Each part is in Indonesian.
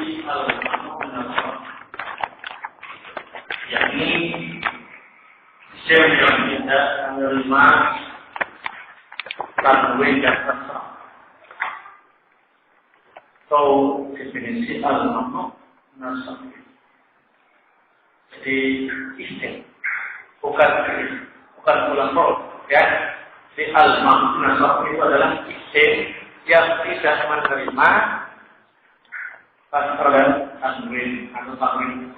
definisi al-ma'nun, yakni isim yang tidak menerima tanwin dan kasrah. Atau definisi al-ma'nun nasab. Jadi isim, bukan ulang huruf, ya. Di al-ma'nun nasab itu adalah isim yang tidak menerima kasrah dan tanwin atau tanwin.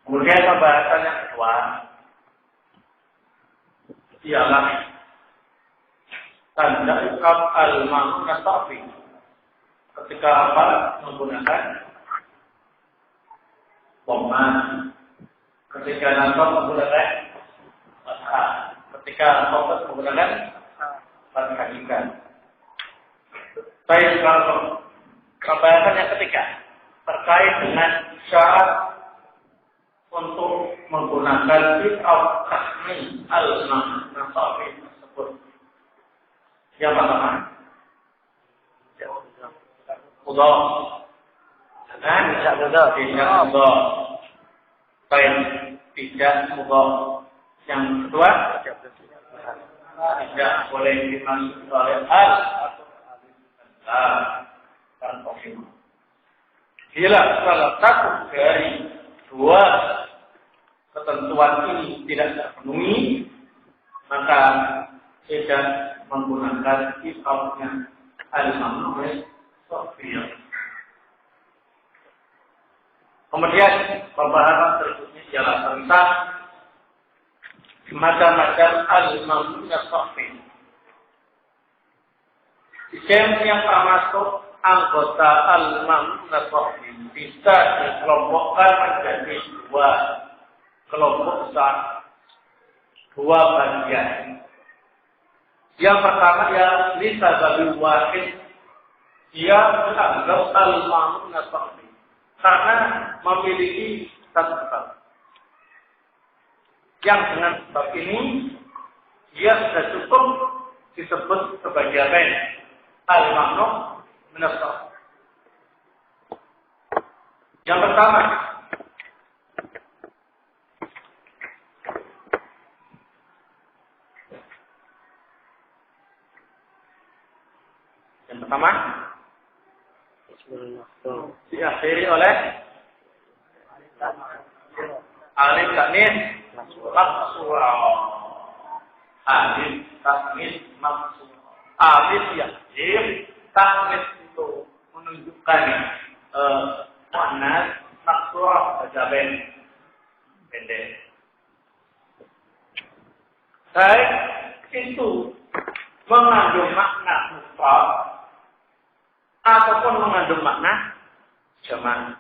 Kemudian pembahasan yang kedua ialah tanda ikab al-ma'nun nasab. Ketika apa menggunakan dhamma, ketika nasab menggunakan fathah, ketika khafd menggunakan fathah juga. Baik, kalau pembahasan yang ketiga terkait dengan syarat untuk menggunakan fi'il tasmi al-ma'nun nasab tersebut. Yang pertama, mudhaf. Dan tidak mudhaf. Baik, tidak mudhaf. Yang kedua, tidak boleh dimasuk oleh al atau dan kofim. Bila salah satu dari dua ketentuan ini tidak terpenuhi, maka tidak menggunakan sifatnya al-ma'nun nasab. Kemudian pembahasan berikutnya ialah tentang macam-macam al-ma'nun nasab. Isim yang termasuk anggota al-ma'nun nasab bisa dikelompokkan menjadi dua kelompok besar, dua bagian. Yang pertama ya lisababil wahid, dia dianggap al-ma'nun nasab karena memiliki satu sebab. Yang dengan sebab ini dia sudah cukup disebut sebagai al-ma'nun nasab. Yang pertama, diakhiri oleh alif tanis maksura. Alif tanis maksura. Alif yakhir, tanis itu menunjukkan muannas, maksura baca pendek. Baik, itu mengandung makna mufrad ataupun mengandung makna jamak.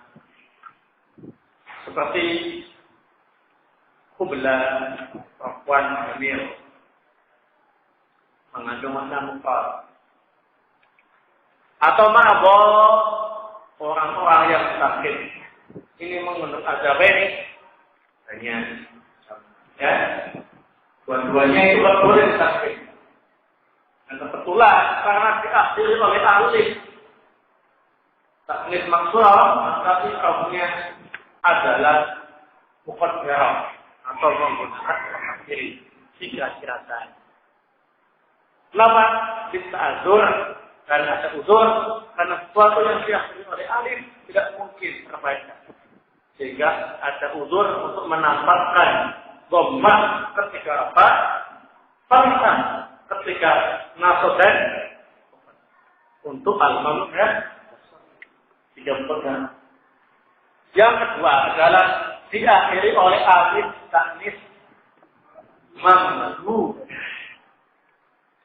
Seperti kubla, perempuan hamil, mengandung makna mufrad. Atau ma'adha, orang-orang yang sakit, ini mengandung azabaini, hanya ya, dua-duanya itu tidak boleh sakit. Dan kebetulan karena diakhiri oleh alif tanis maksura, maka ikrafnya adalah muqaddarah atau menggunakan akhiri kira-kira. Kenapa? Dita'adzur karena ada uzur, karena sesuatu yang diakhiri oleh alif tidak mungkin terbaca. Sehingga ada uzur untuk menampakkan dhammah ketika apa? Fathah ketika nasab dan untuk al-ma'nun dijampurkan. Yang kedua adalah diakhiri oleh alif tanis mamdu.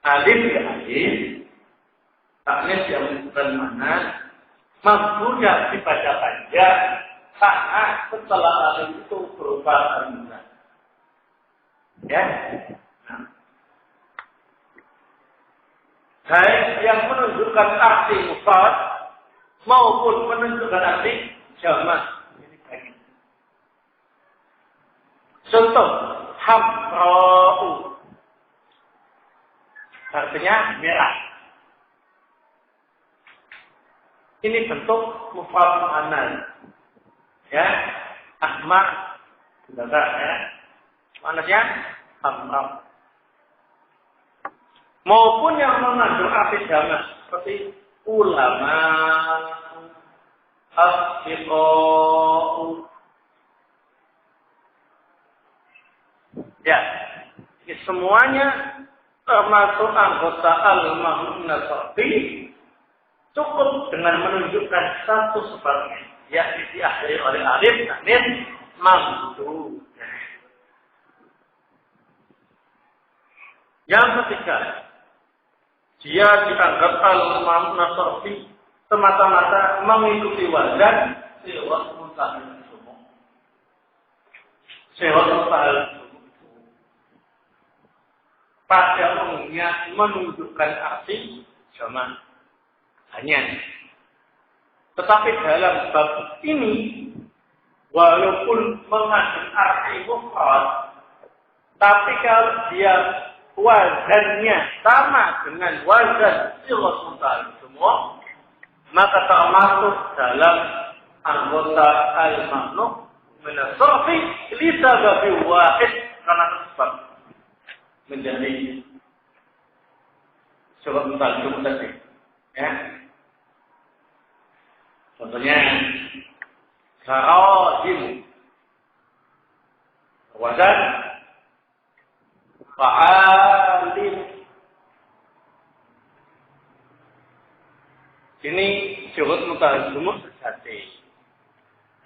Alif ya alif, tanis yang menunjukkan mana, mamdunya dibaca panjang, karena setelah alif itu berupa hamzah. Ya. Baik yang menunjukkan arti mufrad maupun menunjukkan arti jamak. Contoh, hamra'u artinya merah. Ini bentuk mufrad muannas. Ya, ahmar, benar ya. Muannasnya amram. Maupun yang mengandung arti jamak seperti ulama, asfiqo. Ya, ini semuanya termasuk anggota al-mahmud nasabi. Cukup dengan menunjukkan satu sebabnya, yakni diakhiri oleh alif tanwin mamdu. Yang ketiga, dia dianggap al-mahmud nasabi semata-mata mengikuti wazan siwat mustahil semua. Siwat mustahil pada umumnya menunjukkan arti jamak. Hanya. Tetapi dalam bab ini, walaupun mengandung arti mufrad, tapi kalau dia wazannya sama dengan wazan siwat mustahil semua, maka termasuk dalam anggota al-mamnu min as-sarfi li sababi wahid, karena sebab menjadi sebab mustahil tadi. Ya. Contohnya sarajim wazan fa'alim. Ini syurut mutahal jumur sejati.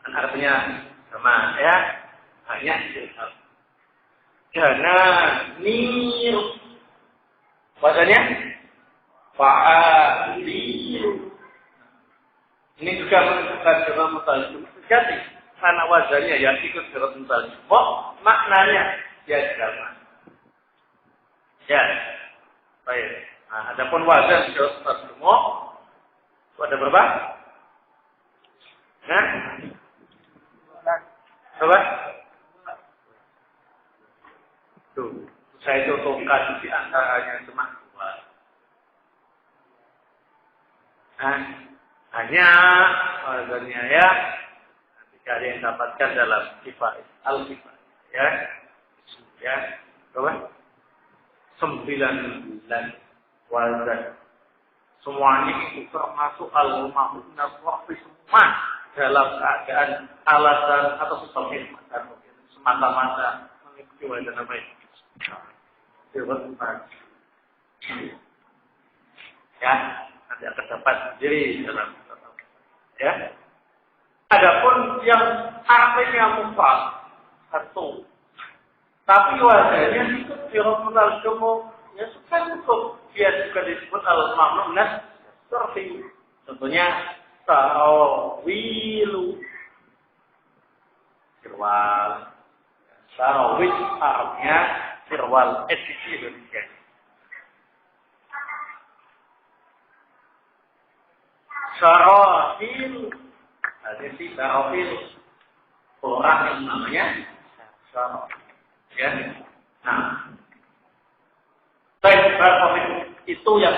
Kan artinya sama ya, hanya silhab. Jana nir wazannya fa'alim. Ini juga menunjukkan syurut mutahal jumur sejati. Karena wazannya yang ikut syurut mutahal jumur, maknanya ya jamak. Ya, baik. Nah, adapun wazan syurut mutahal jumur ada berapa? Nah, berapa? Tuh, saya contohkan di antaranya cuma dua. Nah, hanya wazannya ya, nanti kalian dapatkan dalam kifayah al-kifayah ya, ya, berapa? 9 wazan. Semuanya itu termasuk al-mahmud nasabi semua dalam keadaan alasan atau sebab hikmah dan semata-mata mengikuti wazan apa ini. Ya, nanti akan dapat sendiri dalam ya. Adapun yang artinya mufrad satu, tapi wazannya itu diromul semua. Ya sudah cukup. Dia juga disebut al-mahmud nasabi. Contohnya sarawilu. Sirwal. Sarawil Arabnya sirwal edisi Indonesia. Sarawil. Ada si sarawil. Orang yang namanya Sarawil. Ya. Nah. Baik, itu yang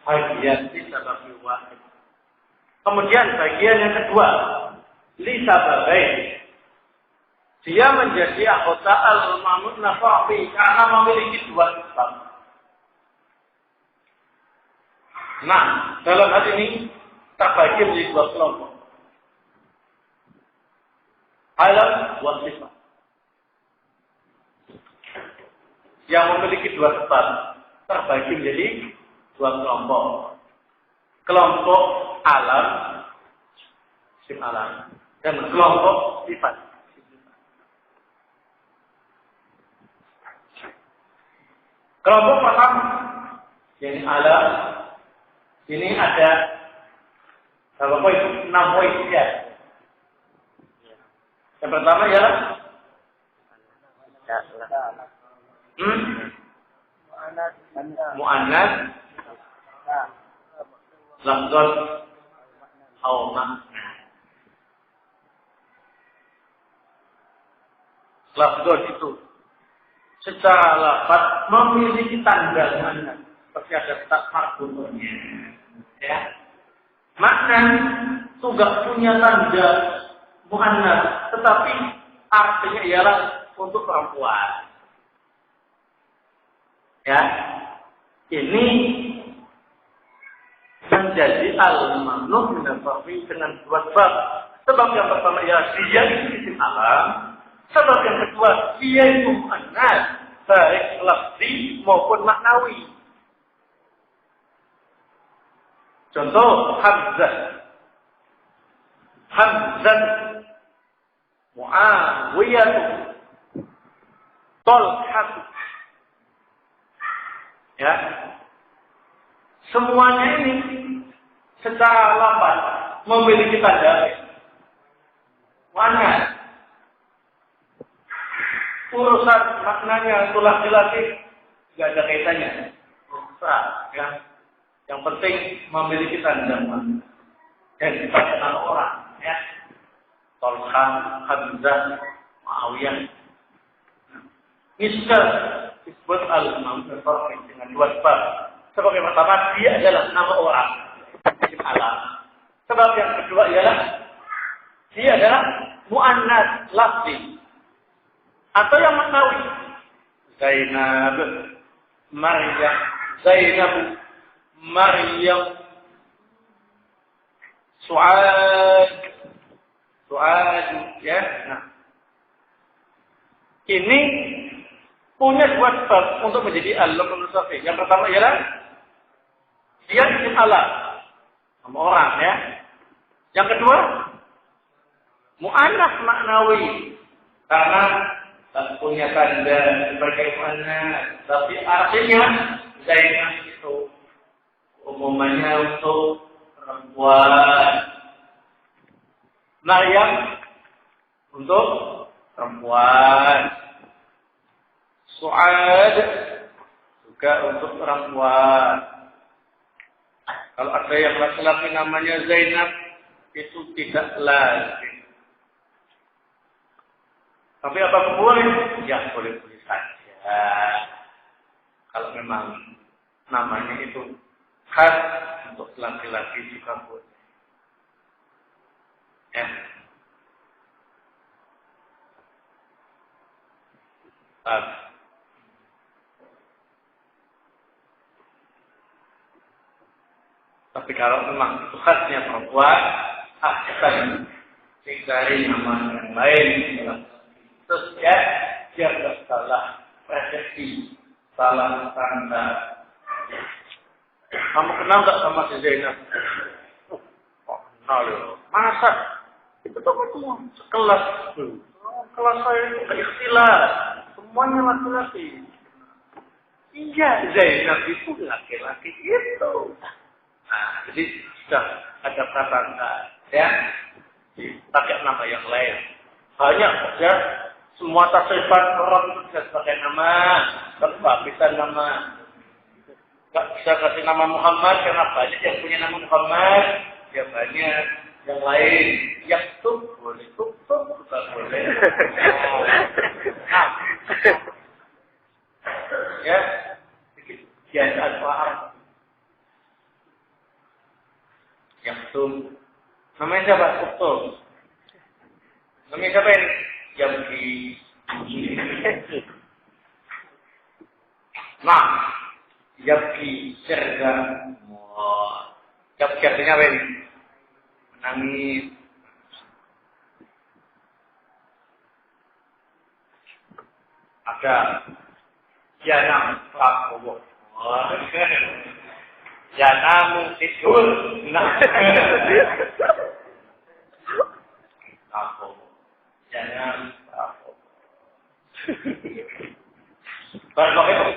bagian lisababi wahid. Kemudian bagian yang kedua, lisababai. Dia menjadi anggota al-mahmud nasabi karena memiliki dua sebab. Nah, dalam hal ini terbagi menjadi dua kelompok. Alam wa sifat. Yang memiliki dua sebab terbagi menjadi dua kelompok. Kelompok alam, sifat alam, dan kelompok sifat. Kelompok pertama, yang alam, ini ada berapa poin? 6 poin ya. Yang pertama ialah mu'annas lafzun aw makna. Lafzun itu secara lafaz memiliki tanda makna seperti ada tak marbunya ya. Makna makna itu nggak punya tanda muannas, tetapi artinya ialah untuk perempuan. Ya, ini menjadi al-mamnuh min al-farfi dengan dua sebab. Sebab yang pertama ialah dia itu isim alam. Sebab yang kedua dia itu muannas, baik lafzi maupun maknawi. Contoh Hamzah, Muawiyah, Talhah. Ya, semuanya ini secara lafaz memiliki tanda muannas. Urusan maknanya itu laki-laki nggak ada kaitannya. Ya. Yang penting memiliki tanda muannas dan dipakai orang. Ya, Talhah, Hamzah, Muawiyah. Ini sudah disebut al-mamnuh dengan dua sebab. Sebab yang pertama dia adalah nama orang, isim alam. Sebab yang kedua ialah dia adalah muannas lafzi atau yang maknawi. Zainab, Maryam, Suad, ya. Nah, ini punya dua sebab untuk menjadi al-mamnuh. Yang pertama ialah dia isim alam, nama orang, ya. Yang kedua muannas maknawi karena tak punya tanda sebagai muannas, tapi artinya Zainab itu umumnya untuk perempuan, Maryam untuk perempuan, Suad juga untuk perempuan. Kalau ada yang laki-laki namanya Zainab itu tidak lazim. Tapi apa boleh? Ya boleh-boleh saja. Kalau memang namanya itu khas untuk laki-laki juga boleh. Ya. Tapi kalau memang itu khasnya perempuan, akan dicari nama yang lain. Terus ya, dia tidak salah persepsi, salah tanda. Kamu kenal nggak sama si Zainab? Oh, kenal loh. Masa? Itu tuh semua sekelas. Kelas saya itu istilah. Semuanya laki-laki. Iya, Zainab itu laki-laki itu. Nah, jadi sudah ada prasangka, ya. Pakai nama yang lain. Banyak saja. Semua tasrifat orang itu bisa pakai nama. Kalau nggak bisa nama, nggak bisa kasih nama Muhammad karena banyak yang punya nama Muhammad. Ya banyak yang lain. Yang boleh tutup, nggak boleh. Nah, ya, sedikit biasaan paham. Yang namanya siapa? Tutup. Namanya siapa ini? Yang di nah, Yabki Serga. Yabki artinya apa ini? Menangis. Ada Janam Prabowo. Janam tidur. Nah. Prabowo. Janam Prabowo. Baru itu.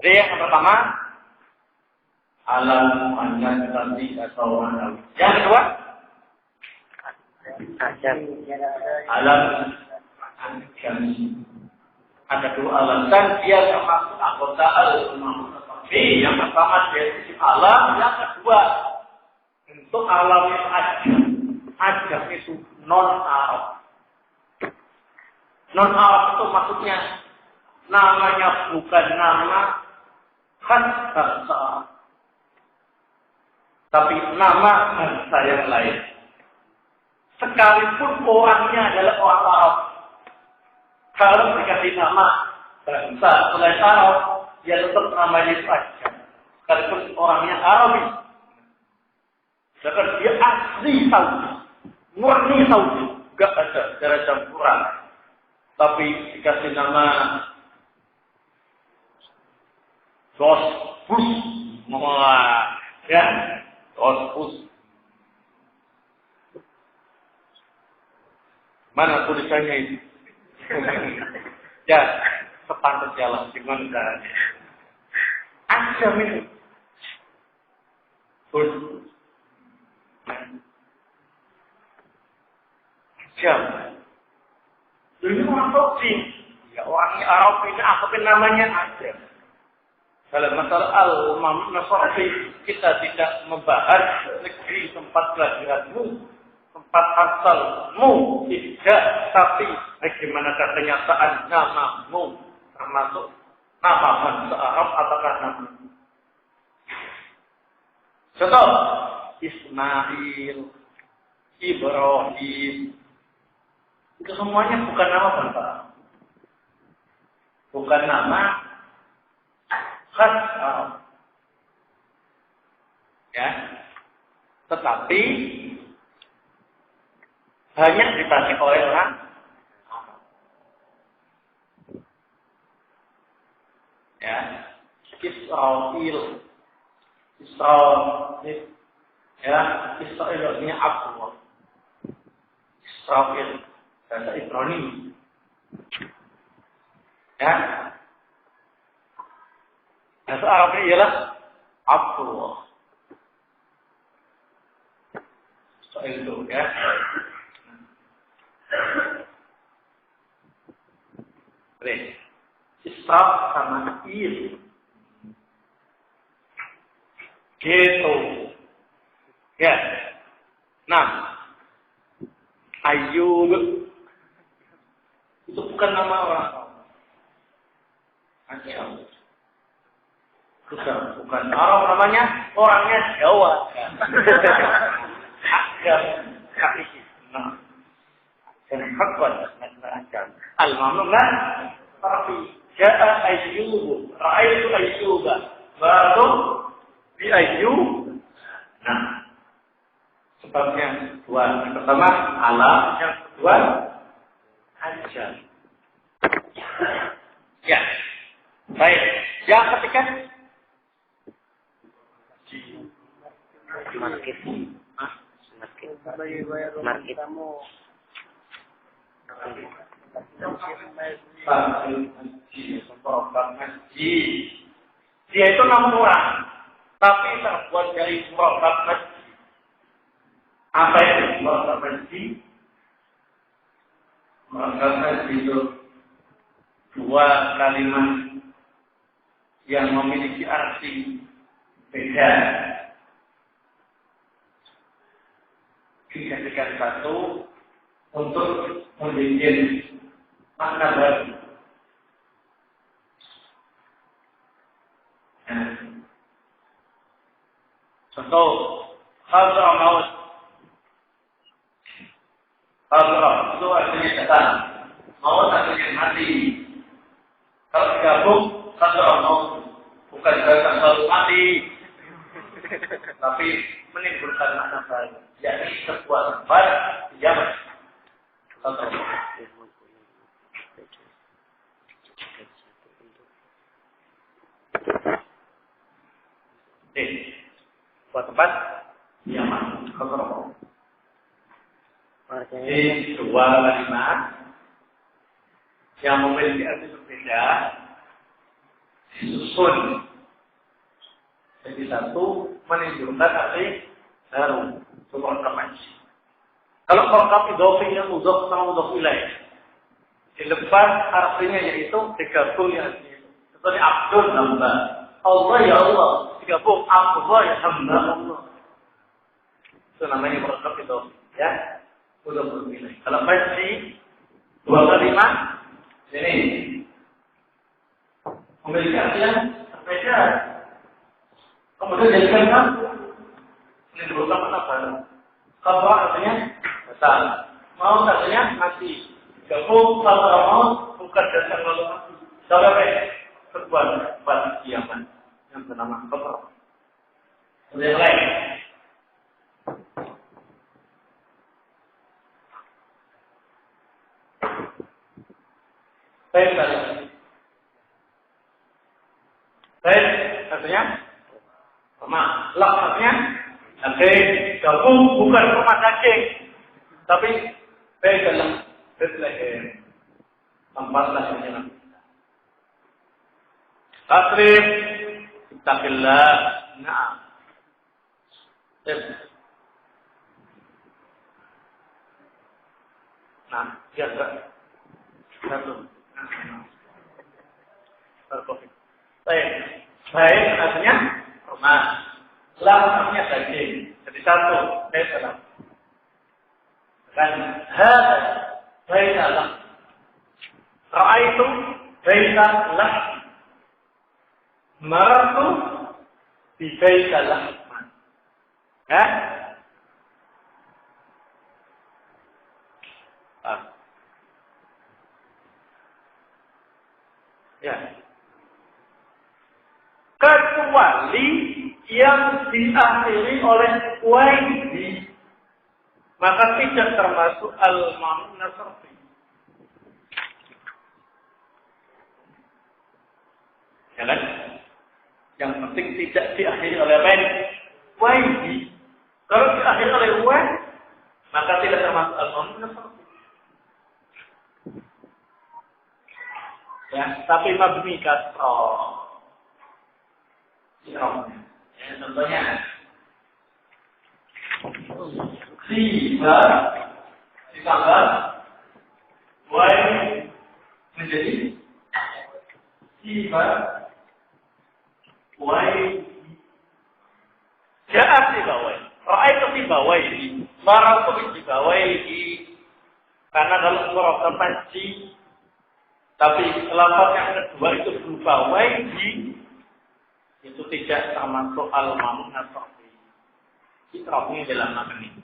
Jadi yang pertama alam muannas tadi atau manawi. Yang kedua alam ada dua alasan dia termasuk anggota al-mamnuh. Yang pertama dia isim alam, yang kedua untuk alam itu ajam itu non-arab. Non-arab itu maksudnya namanya bukan nama khas bangsa, tapi nama bangsa yang lain. Sekalipun orangnya adalah orang Arab, kalau dikasih nama bangsa selain Arab, ya tetap namanya itu aja. Sekalipun orangnya Arabi, sedangkan dia asli Saudi, murni Saudi, gak ada cara campuran. Tapi dikasih nama George Bush, ya, George Bush. Mana tulisannya itu? Ya, sepantas jalan dengan caranya. Ajam itu. Ajam. Ini orang Saudi. Ya, orangnya Arab ini apapun namanya Ajam. Dalam masalah al-Nasrani kita tidak membahas negeri tempat kelahiranmu, tempat asalmu, tidak, tapi bagaimana kenyataan namamu, termasuk nama bangsa Arab apakah namamu. Contoh, Ismail, Ibrahim, itu semuanya bukan nama bangsa Arab, bukan nama khas Arab, ya, tetapi hanya dipakai oleh orang Arab. Ya, Israel, ya, Israel artinya Abdullah. Israel, bahasa Ibrani. Ya, bahasa Arabnya ialah Abdullah. Israel itu, ya. Israf sama il gitu ya. Nah, Ayub itu bukan nama orang Ajam, bukan Arab namanya, orangnya Jawa. Ajam hakiki. Nah, dan hakwan Ajam al-mamnun kan tapi ja'a Ayyub, ra'aitu Ayyuba, baru bi Ayyub. Nah, sebabnya dua. Yang pertama alam, yang kedua ajal. Ya, baik. Yang ketiga market. Market. Dia itu nama orang, tapi terbuat dari murabak masjid. Apa itu murabak masjid? Murabak masjid itu dua kalimat yang memiliki arti beda. Dijadikan satu untuk membuat makna baru. Contoh, Khazra maut. Khazra itu artinya datang. Maut artinya mati. Kalau digabung, Khazra maut bukan datang selalu mati, tapi menimbulkan makna baru. Yakni sebuah tempat di Yaman. Contoh. Buat tempat Yaman, Khazra. Ini dua kalimat yang memiliki arti berbeda disusun. Jadi satu menunjukkan arti baru, sebuah informasi. Kalau lengkap idhofi yang mudhof sama mudhof ilaih, di depan artinya yaitu digabung yang itu. Seperti Abdul hamba, Allah ya Allah, digabung Allah ya hamba Allah. Itu namanya lengkap idhofi, ya. Mudhof ilaih. Kalau masih dua kalimat ini memiliki arti yang berbeda. Kemudian jadikan satu Menimbulkan apa? Kalau artinya batal. Mau artinya mati. Gabung kalau mau bukan datang lalu mati. Sampai berbuat kiamat yang bernama kafir. Yang lain. Baik artinya sama. Lak artinya daging. Gabung bukan rumah daging, tapi baik dalam Bethlehem tempat lahirnya. Tasrif takillah. Nah. Nah, ya enggak. Satu. Terkopi. Baik artinya rumah. Lah artinya daging. Jadi satu. Baik salah. Dan hada baitalah. Ra'aitu baitalah. Maratu bi baitalah. Ya. Kecuali yang diakhiri oleh waidi, maka tidak termasuk al-mamnu nasrfi. Ya kan? Yang penting tidak diakhiri oleh waidi. Kalau diakhiri oleh waidi, maka tidak termasuk al-mamnu nasrfi. Ya, tapi mabni kasrah. Ya, contohnya tiba ditambah y menjadi tiba y jaat tibawai. Ra'aitu tibawai. Maratu tibawai. Karena dalam surah al-Fajr tapi lafaz yang kedua itu berupa waidi, itu tidak termasuk al-mamnu nasrfi. Ikrafnya dalam nama ini.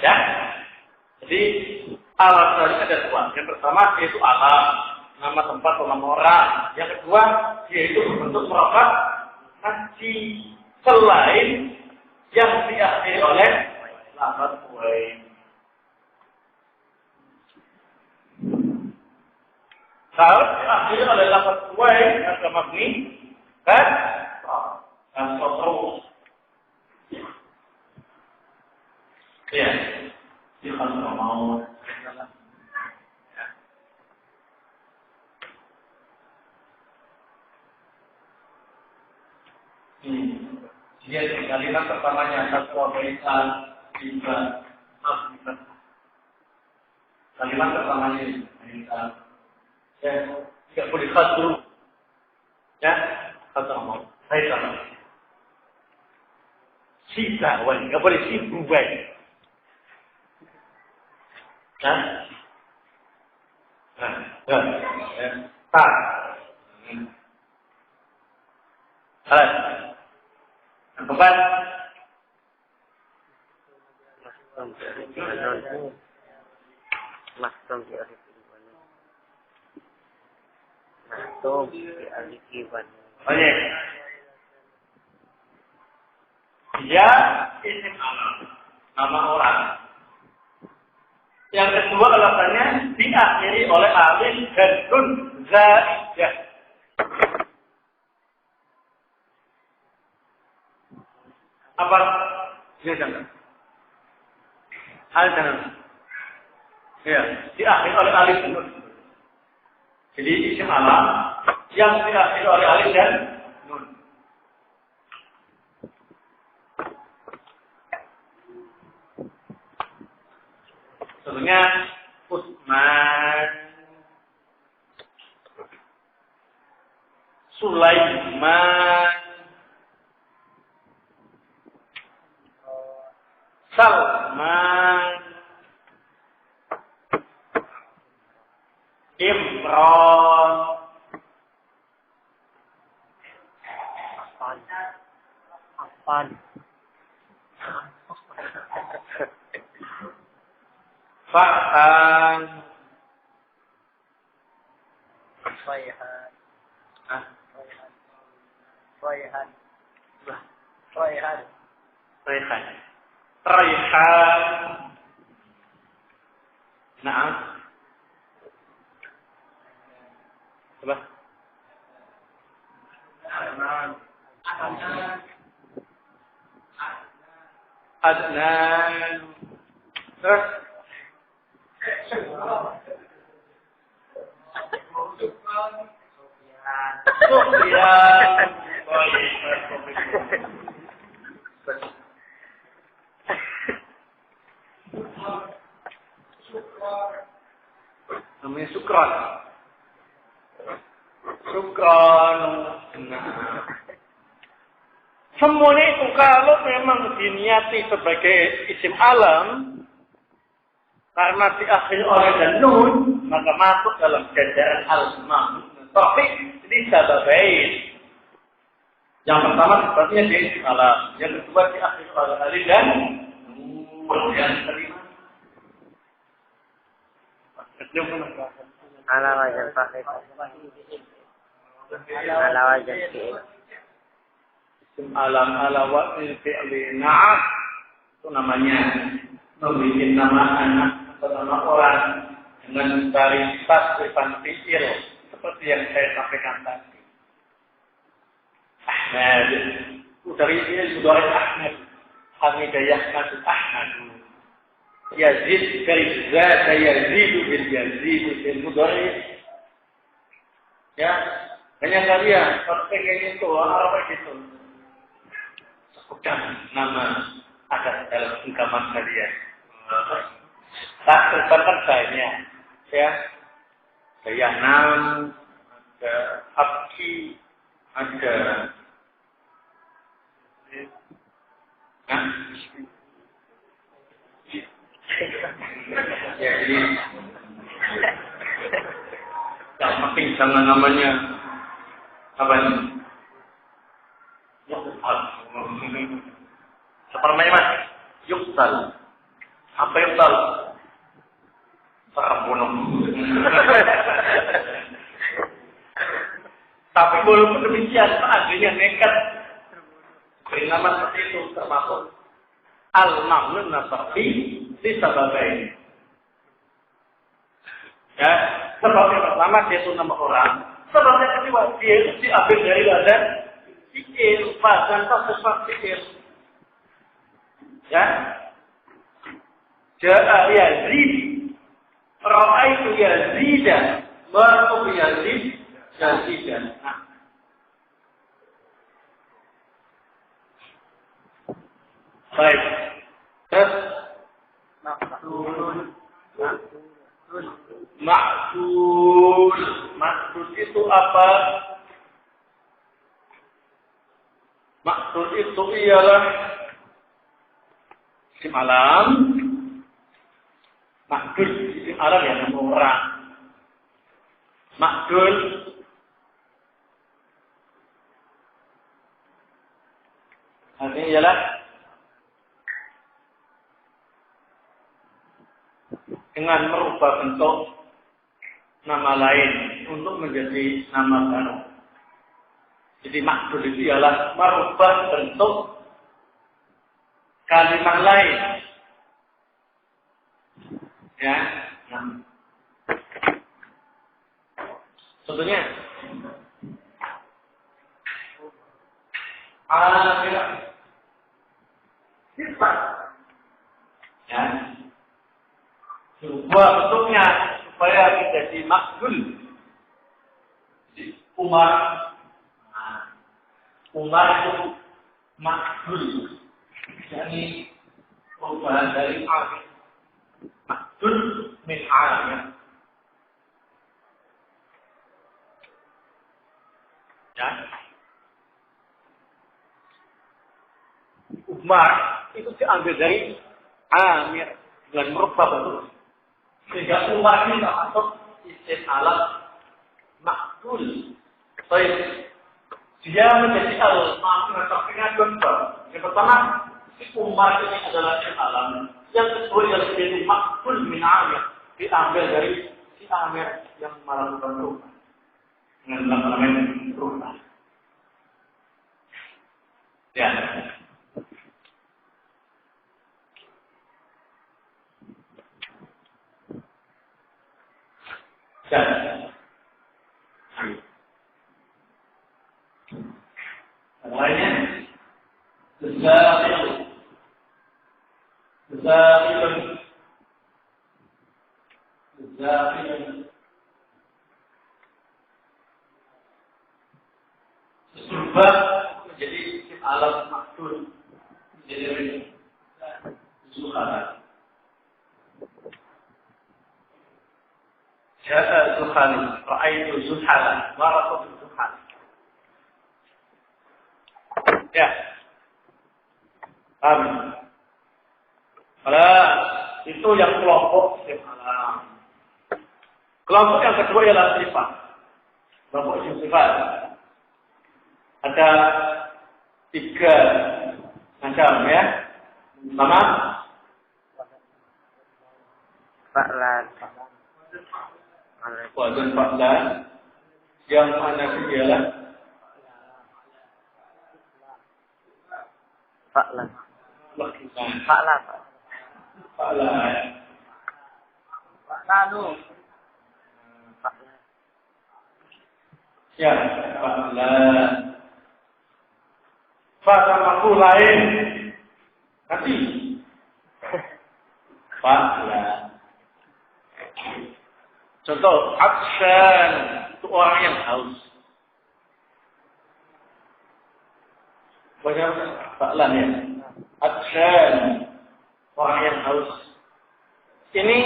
Ya. Jadi alat tadi ada dua. Yang pertama yaitu alam, nama tempat atau nama orang. Yang kedua yaitu bentuk murakkab haji selain yang diakhiri oleh lafaz waidi. Kalau diakhiri oleh lafaz waid atau mabni kan? Terus. Ya. Jika mau dia kalimat pertamanya satu baitan tiga mabni. Kalimat pertamanya baitan. Ya, tidak boleh khadru. Ya, khadru. Baik sama. Sisa, tidak boleh sibu baik. Nah, tak. Alat. Keempat. Mahtum di alif iban. Oh ya. Dia isim alam, nama orang. Yang kedua alasannya diakhiri oleh alif dan nun zaidah. Apa? Dia jangan. Alif dan nun. Ya, diakhiri oleh alif dan nun. Jadi isim alam yang diakhiri oleh alif dan nun. Contohnya Utsman, Sulaiman, Salman, Imran, Afan. Farhan. Raihan. Ah, Raihan. bah, Raihan. Raihan. Raihan. Naam. Coba. Adnan. Terus Sufyan. Namanya Sukron. Sukron. Nah. Semuanya itu kalau memang diniati sebagai isim alam, karena diakhiri oleh dan nun, maka masuk dalam jajaran al-ma'mum. Tapi ini sababain. Yang pertama sepertinya dia isim alam, yang kedua diakhiri oleh alif dan nun, yang kelima. Ala wajah fakir. Ala wajah fi'il. Isim alam ala wa'il fi'li na'at. Itu namanya membuat nama anak atau nama orang dengan mencari tasrifan fi'il seperti yang saya sampaikan tadi. Ahmad. Dari fi'il mudhari Ahmad. Hamidah Yahmad Ahmad. Yazid dari zada yazidu bil yazidu bil mudhari. Ya, hanya kalian kalau pengen itu apa gitu. Sebutkan nama ada dalam ungkapan kalian. Tak terbatas banyak, ya. Saya Nam, ada Abki, ada ya jadi yang penting jangan namanya apa ini? Yuksal. Seperti mas, yuksal. Apa yuksal? Serem bunuh. Tapi walaupun demikian, seandainya nekat beri nama seperti itu termasuk al-mamnun nasabi disababain. Ya, sebab yang pertama dia itu nama orang. Sebab yang kedua dia itu diambil dari wadah fikir, badan tasawuf fikir. Ya, Ja'a Yazid, Ra'aitu Yazida, Mar'u Yazid, Yazidan. Nah. Baik. Terus Ma'dul. Ma'dul itu apa? Ma'dul itu ialah isim alam. Ma'dul isim alam yang nama orang. Ma'dul artinya ialah dengan merubah bentuk nama lain untuk menjadi nama baru. Jadi ma'dul itu ialah merubah bentuk kalimat lain. Ya. Nah. Contohnya sifat. Ya. Sebuah bentuknya supaya menjadi makdul. Umar. Nah, Umar itu makdul. Jadi perubahan dari alif. Makdul min alif. Ya. Umar itu diambil dari Amir dengan merubah bentuk. Sehingga Umar ini tak masuk isim alam makdul. Baik. Dia menjadi al-ma'mum atau pengaduan. Yang pertama, Umar ini adalah alam. Yang kedua ialah jadi makbul min amir. Diambil dari si Amir yang melakukan rumah. Dengan elemen rumah. Ya. Dan lainnya Zafirun Sesurbah menjadi isim alam makdul menjadi Zuhara. Ja'a Zuhari Ra'aitu Zuhara Waraqatu Zuhara. Ya. Amin. Itu yang kelompok isim alam. Kelompok yang kedua ialah sifat. Kelompok isim sifat. Ada 3 macam ya. Pertama, Fa'lan. wazan fa'lan yang mana ialah Fa'lan. lakukan. Fa'lan. Fa'lan. Fa'lanu. Fa'lan. Ya, fa'lan. Fa'lanu lain. Nanti. Fa'lan. Contoh, akshan itu orang yang haus. Banyak fa'lan ya. Akshan orang yang haus. Ini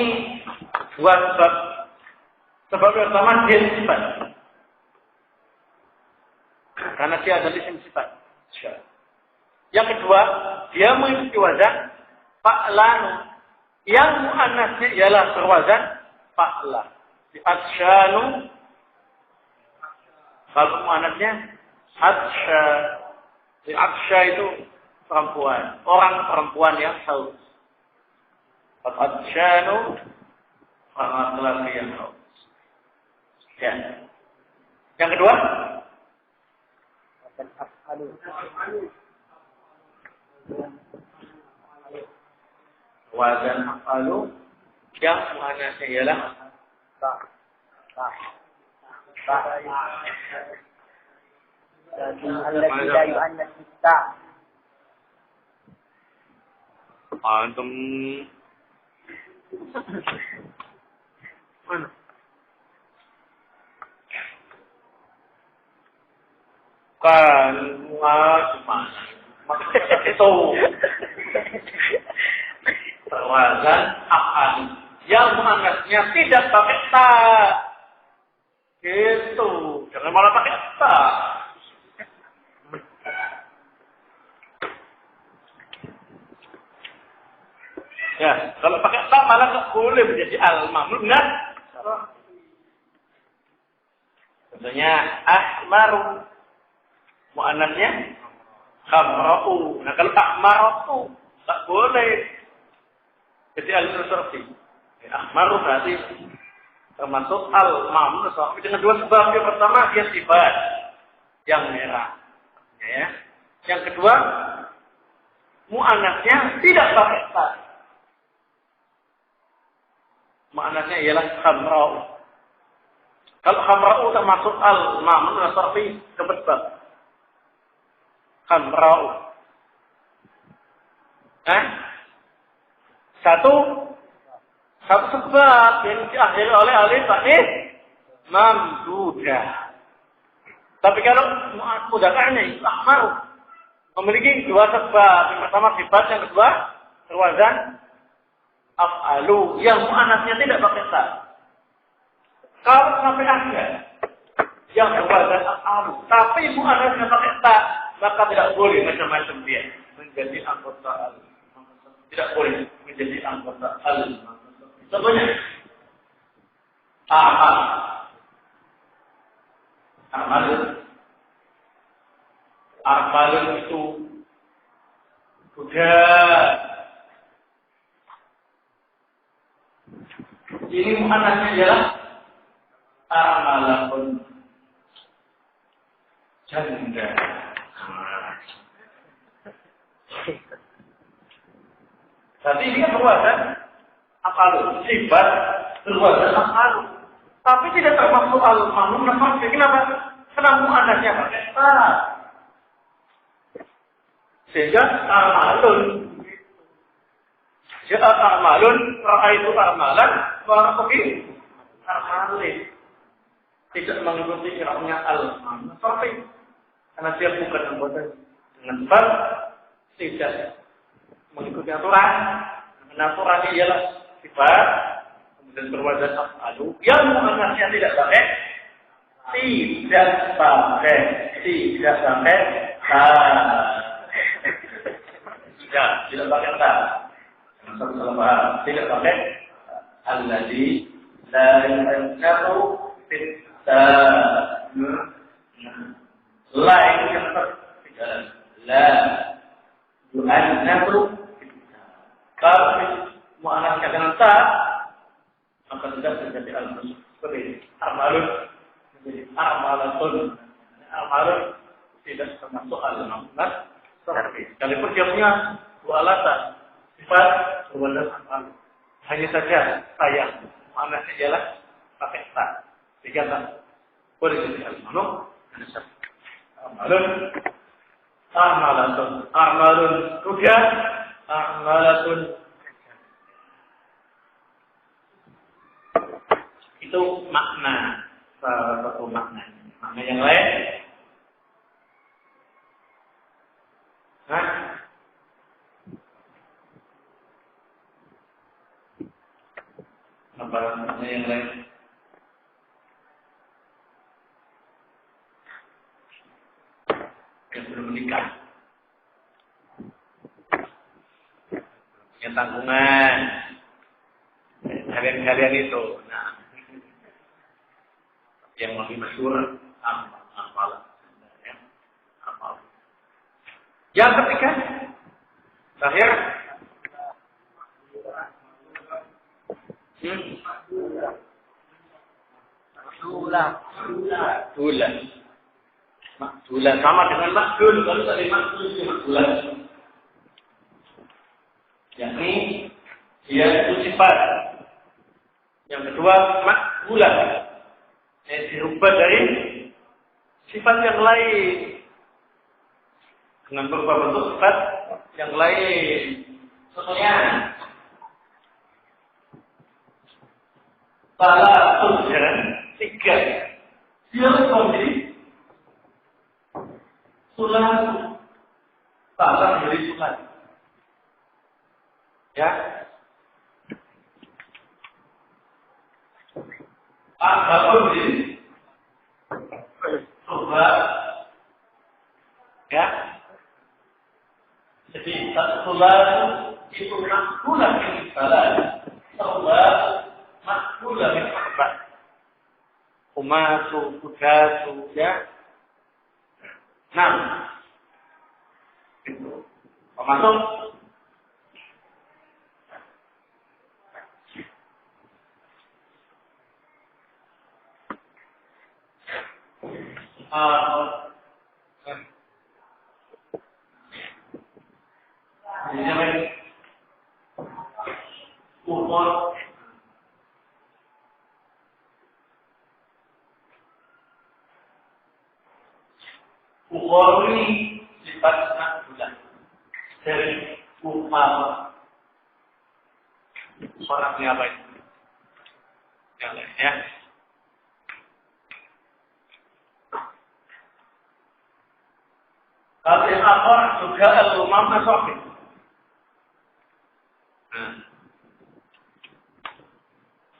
2 sebab. Sebab pertama dia sifat. Karena dia adalah isim sifat. Yang kedua, dia mengikuti wazan fa'lanu. Yang muannasnya ialah berwazan fa'la. Di atsyanu, kalau muannasnya atsya. Di atsya itu perempuan, orang perempuan yang haus. Atsyanu, orang laki-laki yang haus. Ya. Yang kedua, wazan afalu yang muannasnya ialah Alladhi la yu'annas kita. antum mana? Kan gimana? Maksudnya itu wazan afalu yang muannasnya tidak pakai ta. Gitu. Jangan malah pakai ta. Ya, kalau pakai ta malah nggak boleh menjadi al-mamlum, benar? Contohnya ahmaru, muannasnya khamra'u. Nah, kalau ahmaratu nggak boleh jadi al-musyrfi. Ahmaru berarti termasuk al-mamlum dengan 2 sebab. Yang pertama dia sifat yang merah, ya. Yang kedua muannasnya tidak pakai ta. Maknanya ialah khamra'u. Kalau khamra'u termasuk al-mamlum asarfi kebesar. Khamra'u. Satu sebab yang diakhiri oleh alif ta'nis mamdudah. Tapi kalau mudzakarnya itu ahmaru memiliki 2 sebab. Yang pertama sifat, yang kedua berwazan af'alu yang muannasnya tidak pakai ta. Kalau sampai ada yang berwazan af'alu tapi muannasnya pakai ta, maka tidak boleh macam-macam dia menjadi anggota al. Tidak boleh menjadi anggota al. Contohnya amal itu 2 kuda. Ini muannasnya adalah armalakun, janda. Berarti ini kan berwazan af'alun, sifat berwazan af'alun. Tapi tidak termasuk al-mamnun nafas. Kenapa? Karena muannasnya pakai ta. Sehingga amalun. Ja'a amalun, ra'aitu amalan, wa pergi amalin. Tidak mengikuti irahnya al-mamnun nafas. Karena dia bukan anggota dengan sebab tidak mengikuti aturan. Aturan ialah sifat kemudian berwazan af'alu yang muannasnya tidak pakai tidak pakai ta. Salah paham. Tidak pakai alladzi la yanqatu fit ta. La itu yang tidak la yu'annatu. Kalau muannasnya dengan ta, maka tidak menjadi al-masuk. Seperti ini. Amalun menjadi amalatun. Amalun tidak termasuk al-mamnun. Sekalipun dia punya dua alasan. Sifat berwazan af'al. Hanya saja saya muannasnya ialah pakai ta. Tiga ta. Boleh jadi al-mamnun. Amalun. Amalatun. Amalun. Kemudian amalatun. Itu makna, salah satu makna. Makna yang lain, apa makna yang lain? Yang belum menikah, yang tanggungan, kalian itu. Nah, yang lebih masyhur amal. Yang ketiga, terakhir, makdulan sama dengan makdul. Kalau tadi makdul itu makdulan. Yakni dia itu sifat. Yang kedua makdulan. Dirubah dari sifat yang lain dengan beberapa bentuk sifat yang lain. Contohnya salah tujuan tiga dia menjadi sulat, salah menjadi sulat. Ya, apapun ini coba ya. Jadi salat itu makbulah min salat, salat makbulah min arba. Umatu kudatu ya. Nah, itu masuk. Ukhor ini sifat makbulah dari umar. Suaranya apa itu? Yang lain ya. Kalau yang akhir juga al-umam nasofik.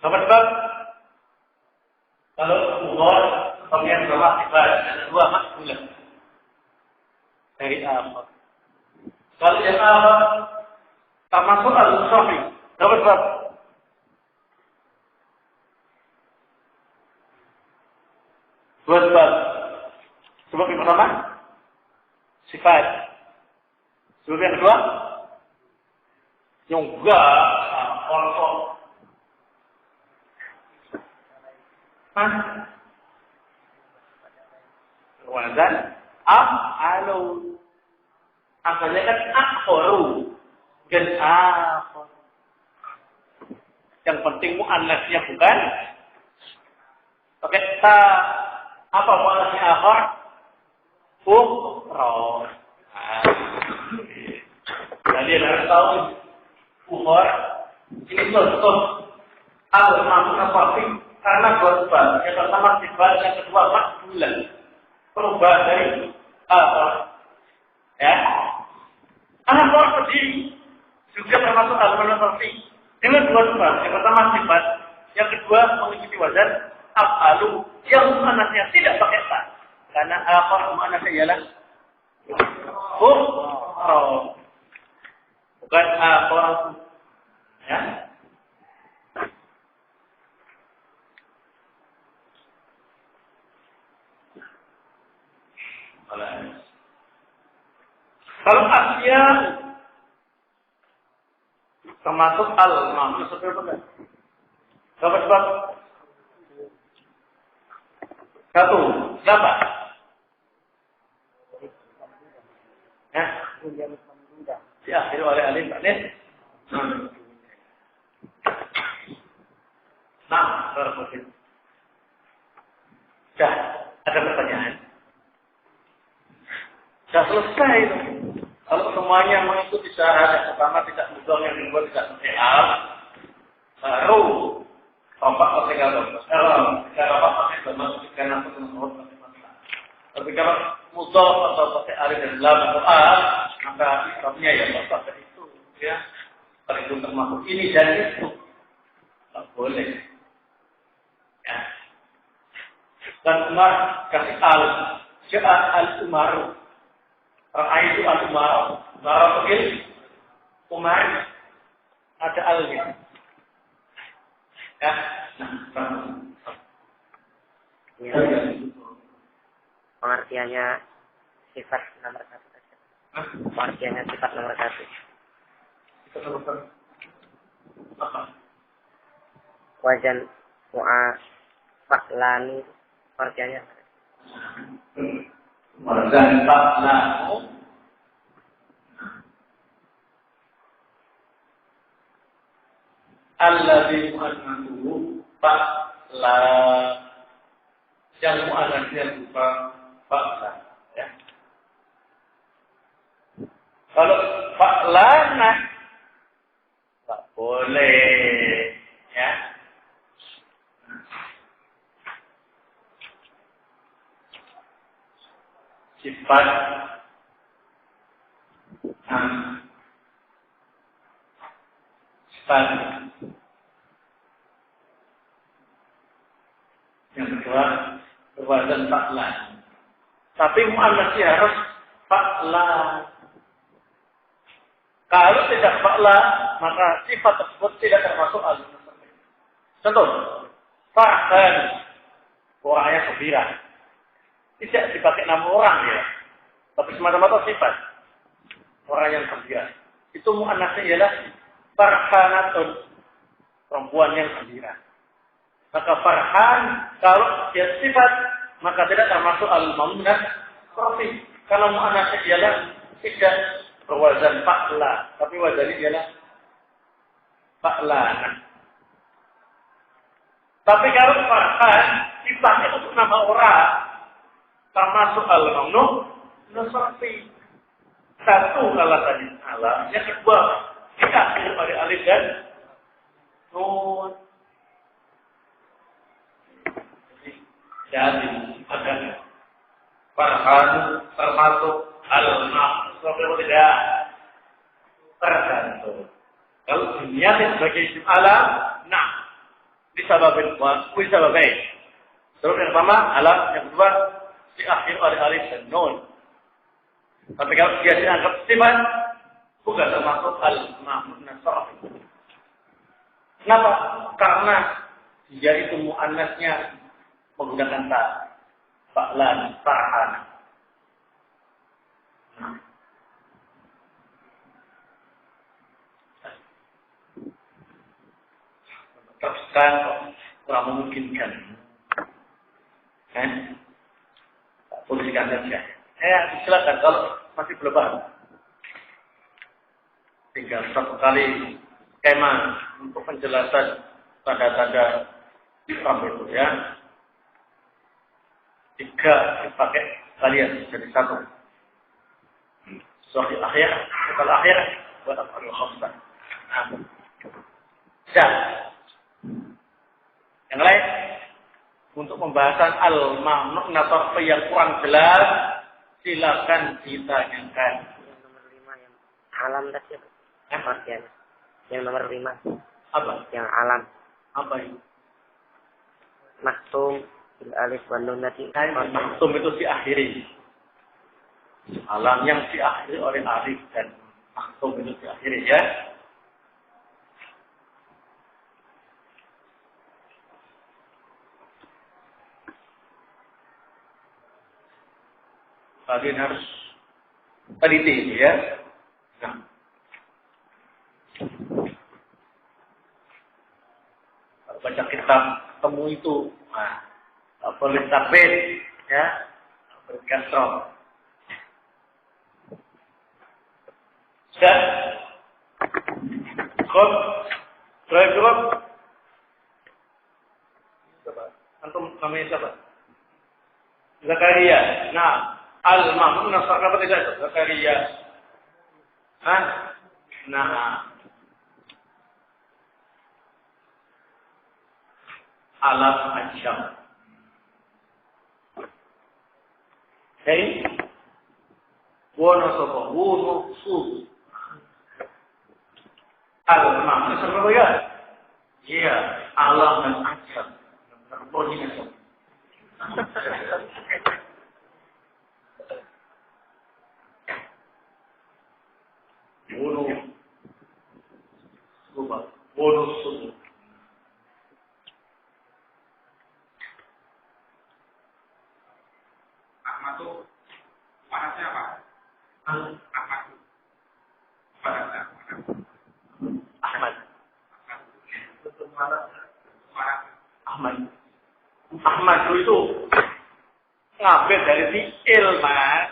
Sebab kalau ukhor kemudian berapa sifat ada dua makbulah dari akhir. Kalau yang akhir termasuk al-nasofik. Sebab dua sebab. Sebab yang pertama sifat. Sebab yang kedua Juga kolkok. Hah? Wazan af'alu. Asalnya kan akhoru. Dan akhor. Yang penting mu'annasnya bukan. Oke, ta. Apa mu'annasnya akhor? Ukhra. Jadi harus tahu ukhra. Ini contoh al-mamnu nafafi. Karena berubah. Yang pertama sifat, yang kedua makbulan. Perubahan dari akhor. Ya. Akhor sendiri juga termasuk al-mamnu nafafi. Dengan dua sebab. Yang pertama sifat, yang kedua mengikuti wazan af'alu yang muannasnya tidak pakai ta. Karena akhor muannasnya ialah ukhra. Bukan akhor. Ya. Kalau Asia termasuk al-mamnu seperti apa? Berapa sebab? Satu, berapa? Ya, diakhiri oleh alif alif. Nah, terus. Dah, ada pertanyaan? Sudah selesai itu. Kalau semuanya mengikuti syarat yang pertama tidak mudhaf, yang kedua tidak muta'al, baru rompak pakai galau. Jika rompak pakai galau, jika nafsu dengan huruf pakai masalah. Tapi kalau mudhaf atau pakai alif dan lam atau al, maka islamnya ya pakai itu. Ya, kalau itu termasuk ini dan itu, tak boleh. Ya. Dan Umar kasih al, ja'a al-Umaru. Ra'aitu al-Umar. Umar panggil Umar. Ada al-nya. Ya. Pengertiannya sifat nomor 1 saja. Pengertiannya sifat nomor 1. Sifat nomor 1. Apa? Wajan fa'lani. Pengertiannya. Wajan fa'lanu. Alladhi mu'annahu fa'la. Yang mu'annasnya berupa fa'la. Ya. Kalau fa'lana tak boleh. Ya. Sifat sifat yang kedua berwazan fa'la. Tapi muannasnya harus fa'la. Kalau tidak fa'la, maka sifat tersebut tidak termasuk al-munasab. Contoh, fa'lan, orangnya gembira. Tidak dipakai nama orang ya, tapi semata-mata sifat orang yang gembira. Itu muannasnya ialah farhanatun, perempuan yang gembira. Maka farhan kalau dia sifat maka tidak termasuk al-mamnu nafafi. Kalau muannasnya ialah tidak berwazan fa'la, tapi wazannya ialah fa'lana. Tapi kalau farhan sifatnya untuk nama orang, termasuk al-mamnu nafafi. Satu alasannya Allah, yang kedua tidak ada alif dan nun. Jadi ada farhan termasuk al-mamnu nafafi tidak tergantung. Kalau diniatkan sebagai isim alam, nah disebabkan disebabkan. Terus yang pertama alam, yang kedua diakhir oleh alif dan nun. Tapi kalau dia dianggap sifat, bukan termasuk al-mamnu nafafi. Kenapa? Karena dia itu muannasnya menggunakan ta, fa'lan, farhan. sekarang kok kurang memungkinkan. Posisikan saja. Silakan kalau masih belum paham. Tinggal satu kali skema untuk penjelasan tanda-tanda Islam itu ya. 3 dipakai kalian jadi 1. Sahih akhir, setelah akhir buat al khamsah. Dan yang lain untuk pembahasan al-mamnu' nasar yang kurang jelas silakan ditanyakan. Yang nomor 5 yang alam tadi apa? Artinya. Yang nomor 5. Apa? Yang alam. Apa itu? Maktum bil alif wan nun tadi. Maktum itu diakhiri. Alam yang diakhiri oleh alif dan maktum itu diakhiri ya. Kalian harus teliti ya. Nah. Kalau baca kitab temu itu, nah, boleh takbir ya, boleh kasroh. Dan kod, berapa? Siapa? Antum namanya siapa? Zakaria. Nah, al-mamnu nasar apa tidak itu? Zakaria. Nah. Alam ajam. Hey. Wono sopo, wono su. Al-mamnu nasar apa ya? Iya, alam dan ajam. Berbunyi asam. Bonus. Ahmad itu panasnya apa? Ahmad itu panasnya Ahmad. Ahmad itu ngambil dari fi'il, Mas.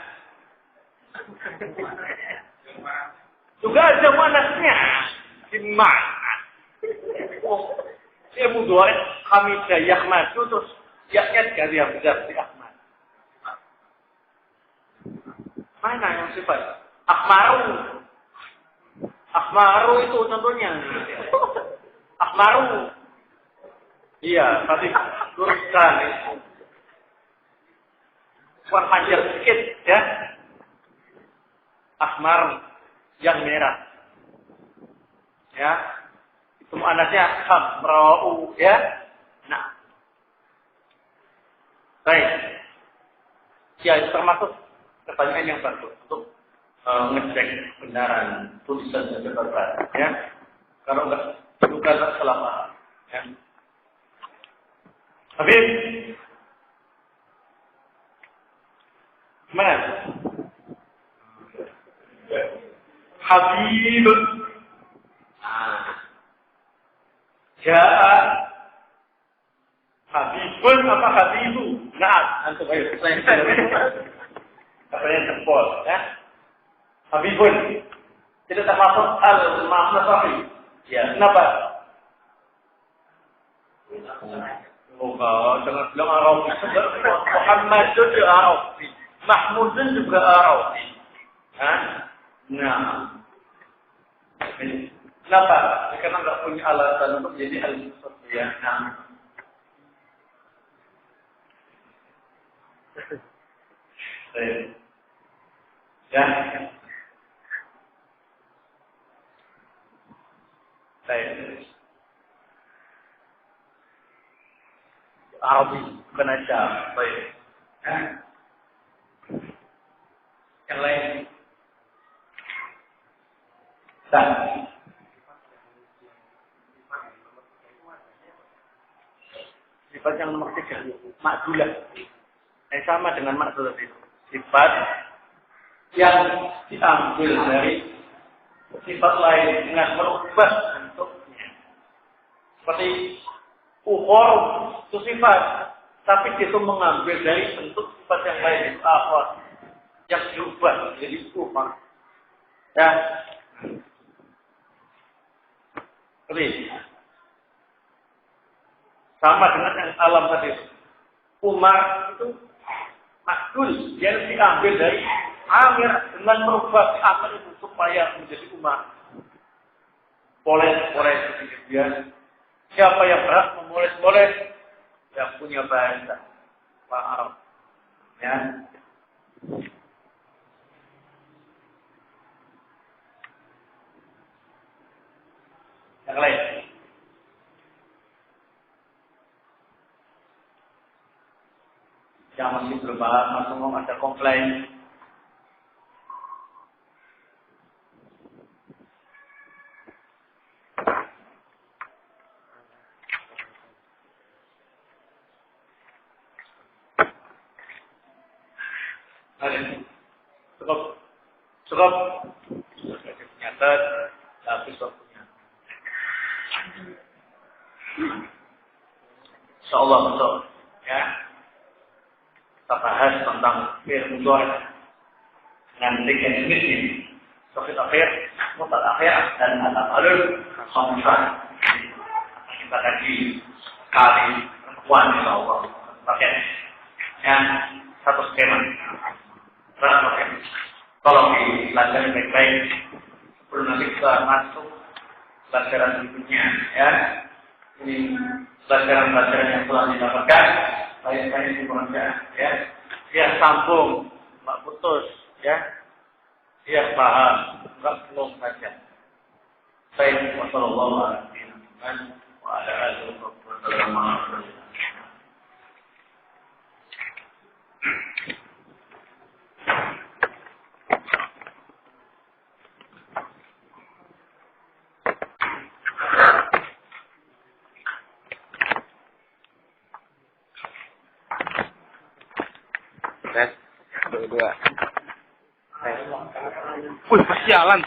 Juga ada manasnya. Di mana? Ilmu doa Hamidah Yahmad terus yaknya dari yang besar di Ahmad. Mana yang sifat? Akhmaru itu contohnya. Akhmaru. Iya, tapi tuliskan itu. Bukan panjang sedikit ya. Akhmar yang merah. Ya. Itu anaknya khamra'u ya. Nah. Baik. Ya, itu termasuk pertanyaan yang bagus untuk ngecek kebenaran tulisan dan berbagai ya. Kalau enggak bukan salah paham ya. Habis. Mana? Habib. Ja'a Habibun apa Habibu? Nah, antum ayo saya katanya jempol ya. Habibun tidak termasuk al-makna sahih. Ya, kenapa? Oh, jangan bilang Arabi. Muhammad juga Arabi. Mahmudun juga Arabi. Nah. Kenapa? Karena nggak punya alasan untuk jadi al-sahih ya. Nah. Ya. Baik. Arabi bukan aja. Baik. Yang lain. Dan sifat yang nomor 3, makdulah. Sama dengan makdulah itu. Sifat yang diambil dari sifat lain dengan merubah bentuknya. Seperti ukhor itu sifat, tapi itu mengambil dari bentuk sifat yang lain itu apa? Yang diubah jadi ukhor. Ya. Ini sama dengan yang alam tadi. Umar itu makdul yang diambil dari Amir dengan merubah si Amir itu supaya menjadi Umar. Boleh dia. Siapa yang berhak memoles-moles yang punya bahasa. Paham? Ya. Yang lain. Yang masih belum paham, masih ada komplain. Cukup. Sudah dinyatakan, tapi waktunya. Insyaallah betul. Ya. Kita bahas tentang fi'il mudhari dengan tiga jenis ini. Sifat akhir, mutlak akhir, dan al-af'alul khamsah. Kita kaji sekali perempuan insyaallah. Pakai yang satu skema. Tolong dipelajari baik-baik sebelum nanti kita masuk pelajaran berikutnya. Ya, ini pelajaran-pelajaran yang telah didapatkan. Baik-baik di pengerjaan. Ya, dia sambung, nggak putus. Ya, dia paham, nggak belum saja. Baik, wassalamualaikum warahmatullahi wabarakatuh. Tes. 2. Tes. Wih, sialan.